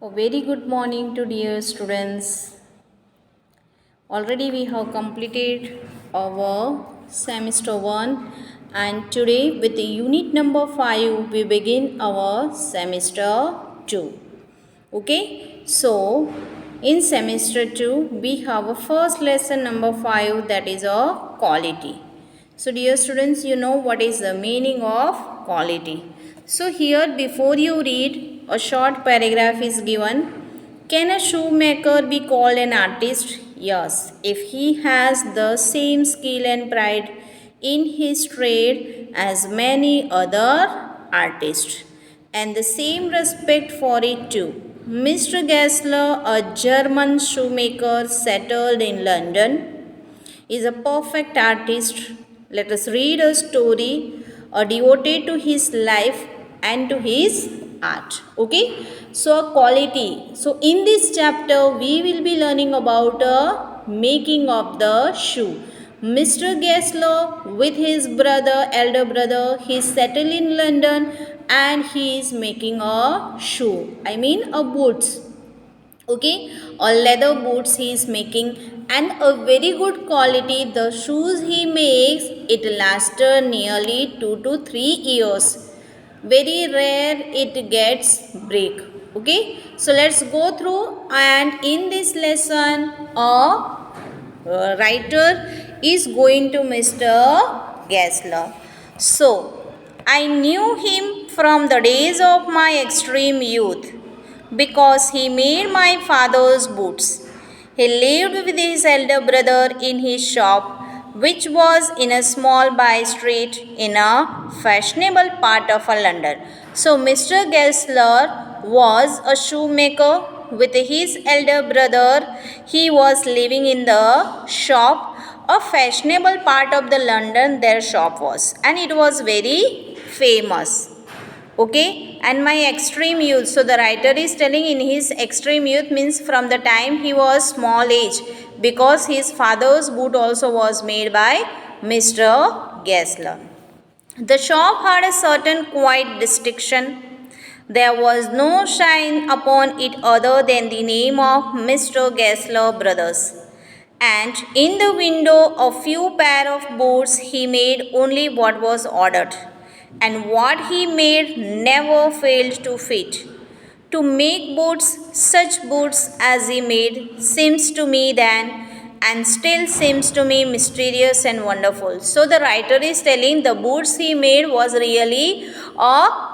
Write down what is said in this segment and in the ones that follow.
A very good morning to dear students. Already we have completed our semester 1 and today with the unit number 5 we begin our semester 2. Okay, so in semester 2 we have a first lesson number 5, that is a quality. So dear students, you know what is the meaning of quality. So here before you read, a short paragraph is given. Can a shoemaker be called an artist? Yes, if he has the same skill and pride in his trade as many other artists, and the same respect for it too. Mr. Gessler, a German shoemaker settled in London, is a perfect artist. Let us read a story devoted to his life and to his art. Okay, so quality. So in this chapter we will be learning about making of the shoe. Mr. Gessler with his elder brother, he settled in London and he is making a shoe. I mean a boots. Okay, or leather boots he is making, and a very good quality. The shoes he makes, it lasted nearly 2 to 3 years. Very rare it gets break. Okay, so let's go through, and in this lesson writer is going to Mr. Gessler. So, I knew him from the days of my extreme youth because he made my father's boots. He lived with his elder brother in his shop, which was in a small by street in a fashionable part of London. So, Mr. Gessler was a shoemaker with his elder brother. He was living in the shop, a fashionable part of the London their shop was, and it was very famous. Okay, and my extreme youth. So the writer is telling in his extreme youth means from the time he was small age, because his father's boot also was made by Mr. Gessler. The shop had a certain quiet distinction. There was no shine upon it other than the name of Mr. Gessler Brothers. And in the window a few pair of boots he made only what was ordered, and what he made never failed to fit. To make boots, such boots as he made, seems to me then and still seems to me mysterious and wonderful. So the writer is telling the boots he made was really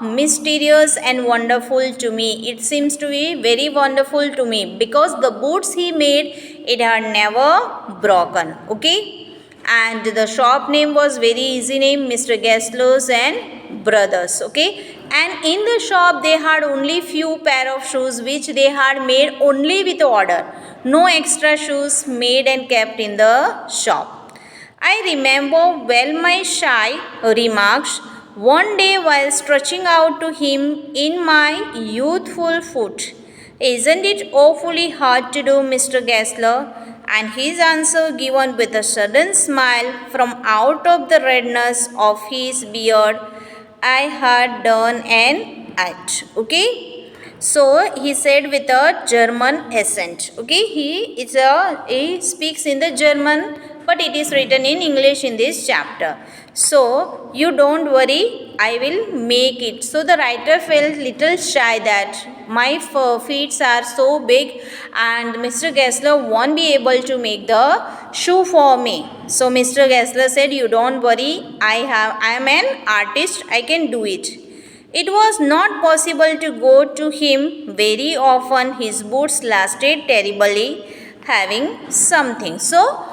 mysterious and wonderful to me. It seems to be very wonderful to me because the boots he made, it had never broken. Okay, and the shop name was very easy name, Mr. Gessler's and Brothers. Okay, and in the shop they had only few pair of shoes which they had made only with order. No extra shoes made and kept in the shop. I remember well my shy remarks one day while stretching out to him in my youthful foot. Isn't it awfully hard to do, Mr. Gessler? And his answer given with a sudden smile from out of the redness of his beard, I had done an act. Okay. So he said with a German accent. Okay, he speaks in the German, but it is written in English in this chapter. So you don't worry, I will make it. So the writer felt little shy that my feet are so big and Mr. Gessler won't be able to make the shoe for me. So Mr. Gessler said, you don't worry, I am an artist, I can do it. It was not possible to go to him very often. His boots lasted terribly, having something. So,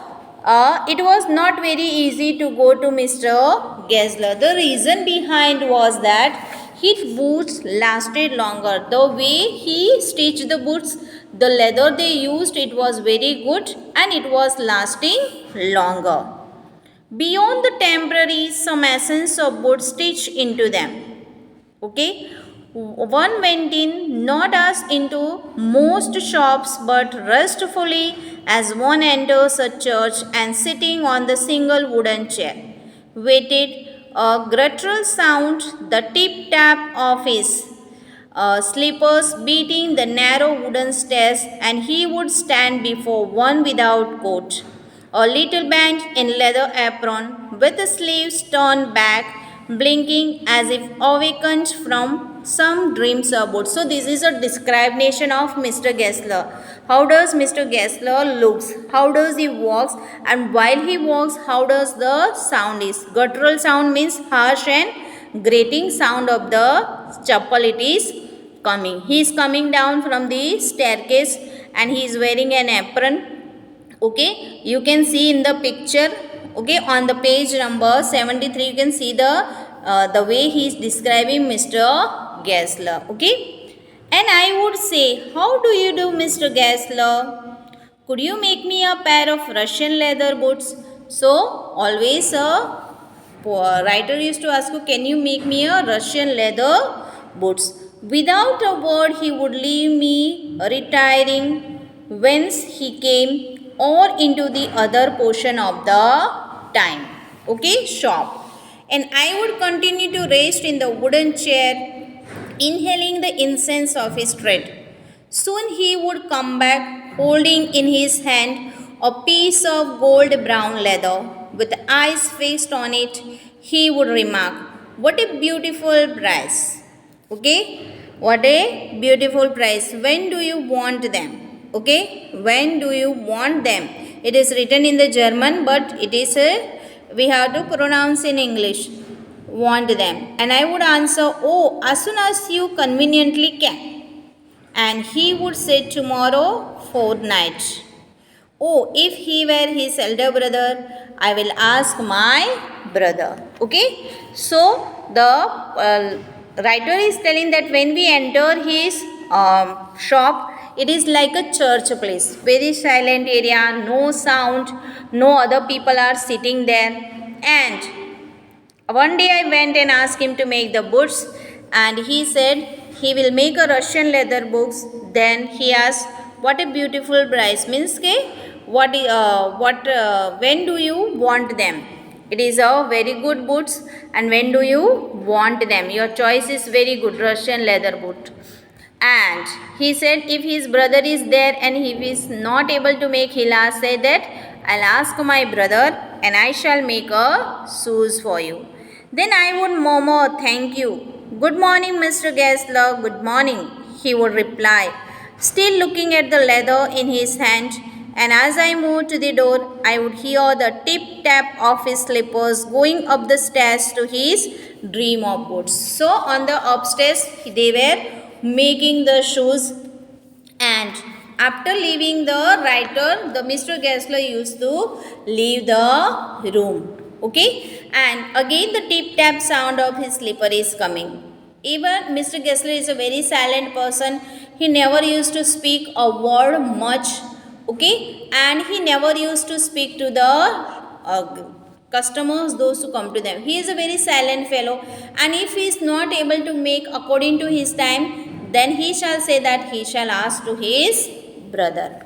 it was not very easy to go to Mr. Gessler. The reason behind was that his boots lasted longer. The way he stitched the boots, the leather they used, it was very good and it was lasting longer. Beyond the temporary, some essence of wood stitched into them. Okay, one went in not as into most shops but restfully as one enters a church and sitting on the single wooden chair waited a guttural sound, the tip tap of his slippers beating the narrow wooden stairs, and he would stand before one without coat. A little band in leather apron, with the sleeves turned back, blinking as if awakened from some dreams about. So this is a description of Mr. Gessler. How does Mr. Gessler looks? How does he walks? And while he walks, how does the sound is? Guttural sound means harsh and grating sound of the chappal it is coming. He is coming down from the staircase and he is wearing an apron. Okay, you can see in the picture. Okay, on the page number 73, you can see the way he is describing Mr. Gessler. Okay, and I would say, how do you do, Mr. Gessler? Could you make me a pair of Russian leather boots? So always a writer used to ask you, can you make me a Russian leather boots? Without a word, he would leave me retiring whence he came or into the other portion of the time. Okay, shop. And I would continue to rest in the wooden chair, inhaling the incense of his tread. Soon he would come back, holding in his hand a piece of gold brown leather. With eyes fixed on it, he would remark, "What a beautiful price!" Okay, what a beautiful price. When do you want them? Okay, when do you want them? It is written in the German, but it is we have to pronounce in English. Want them. And I would answer, oh, as soon as you conveniently can. And he would say, tomorrow fortnight. Oh, if he were his elder brother, I will ask my brother. Okay, so the writer is telling that when we enter his shop, it is like a church place, very silent area, no sound, no other people are sitting there. And one day I went and asked him to make the boots, and he said he will make a Russian leather boots. Then he asked, what a beautiful price, means when do you want them? It is a very good boots, and when do you want them? Your choice is very good, Russian leather boot. And he said if his brother is there and he is not able to make, he'll say that I'll ask my brother and I shall make a shoes for you. Then I would murmur, thank you. Good morning, Mr. Gessler, good morning, he would reply, still looking at the leather in his hand. And as I moved to the door, I would hear the tip-tap of his slippers going up the stairs to his dream of boots. So on the upstairs, they were making the shoes, and after leaving the writer, the Mr. Gessler used to leave the room. Okay, and again the tip tap sound of his slipper is coming. Even Mr. Gessler is a very silent person. He never used to speak a word much. Okay, and he never used to speak to the customers, those who come to them. He is a very silent fellow, and if he is not able to make according to his time, then he shall say that he shall ask to his brother.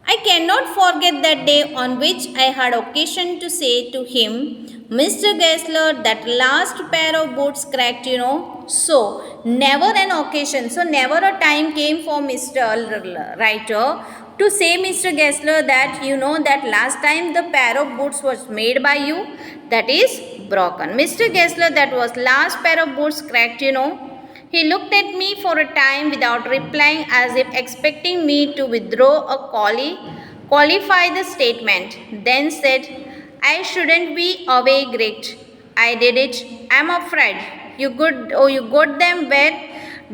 I cannot forget that day on which I had occasion to say to him, Mr. Gessler, that last pair of boots cracked, So, never an occasion, so never a time came for Mr. Writer to say Mr. Gessler that that last time the pair of boots was made by you, that is broken. Mr. Gessler, that was last pair of boots cracked, He looked at me for a time without replying, as if expecting me to withdraw a qualify the statement. Then said, I shouldn't be away great. I did it. I'm afraid. You got them wet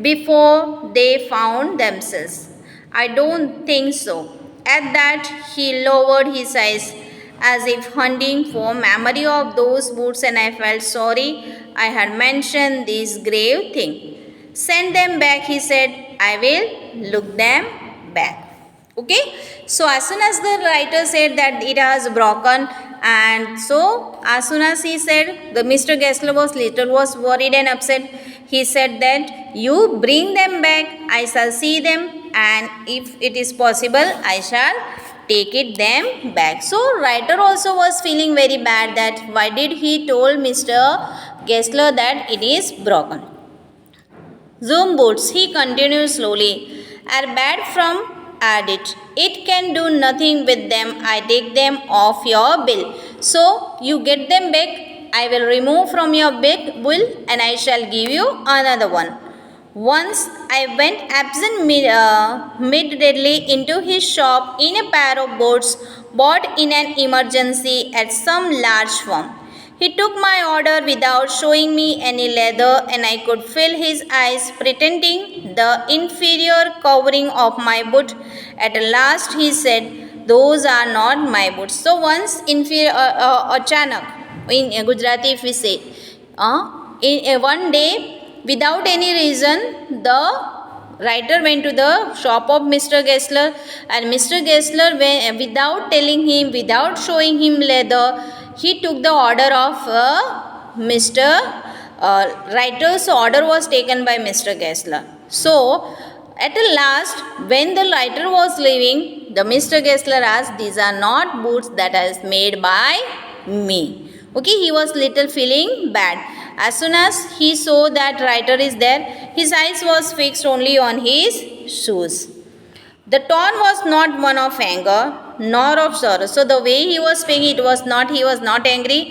before they found themselves. I don't think so. At that, he lowered his eyes as if hunting for memory of those boots, and I felt sorry I had mentioned this grave thing. Send them back, he said. I will look them back. Okay. So as soon as the writer said that it has broken, and so as soon as he said, the Mr. Gessler was worried and upset. He said that you bring them back, I shall see them, and if it is possible, I shall take it them back. So writer also was feeling very bad that why did he told Mr. Gessler that it is broken. Zoom boots, he continued slowly, are bad from audit. It can do nothing with them. I take them off your bill. So you get them back. I will remove from your bill and I shall give you another one. Once I went absent midday into his shop in a pair of boots bought in an emergency at some large firm. He took my order without showing me any leather, and I could feel his eyes pretending the inferior covering of my boot. At last he said, "Those are not my boots." So once inferior, achanak, in Gujarati if we say, in one day, without any reason, the writer went to the shop of Mr. Gessler, and Mr. Gessler, without telling him, without showing him leather, he took the order of Mr. Writer's order was taken by Mr. Gessler. So, at last, when the writer was leaving, the Mr. Gessler asked, "These are not boots that is made by me." Okay, he was little feeling bad. As soon as he saw that writer is there, his eyes was fixed only on his shoes. The tone was not one of anger, nor of sorrow. So the way he was speaking, he was not angry,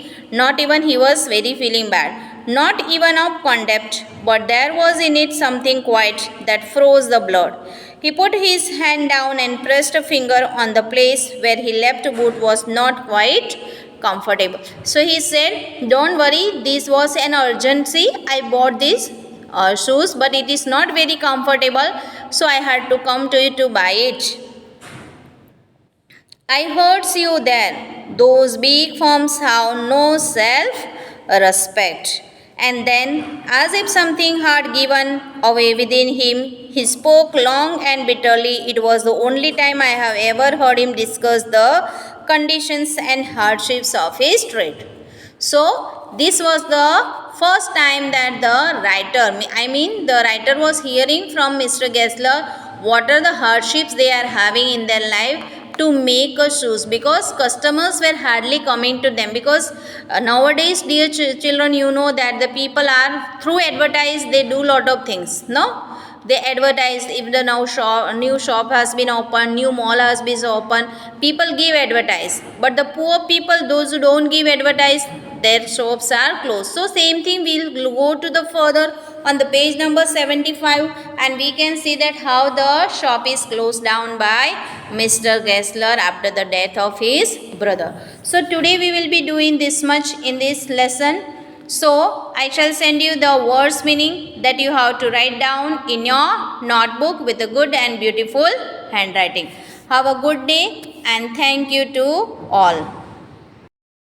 not even he was very feeling bad, not even of contempt, but there was in it something quiet that froze the blood. He put his hand down and pressed a finger on the place where he left boot was not quite comfortable. So he said, "Don't worry, this was an urgency. I bought these shoes, but it is not very comfortable, so I had to come to you to buy it. I heard you there. Those big firms have no self-respect." And then, as if something had given away within him, he spoke long and bitterly. It was the only time I have ever heard him discuss the conditions and hardships of his trade. So, this was the first time that the writer was hearing from Mr. Gessler what are the hardships they are having in their life to make a shoes, because customers were hardly coming to them, because nowadays, dear children, you know that the people are through advertise, they do lot of things, no, they advertise. If the new shop has been opened, new mall has been opened, people give advertise, but the poor people, those who don't give advertise, their shops are closed. So same thing, we'll go to the further on the page number 75, and we can see that how the shop is closed down by Mr. Gessler after the death of his brother. So today we will be doing this much in this lesson. So I shall send you the words meaning that you have to write down in your notebook with a good and beautiful handwriting. Have a good day and thank you to all.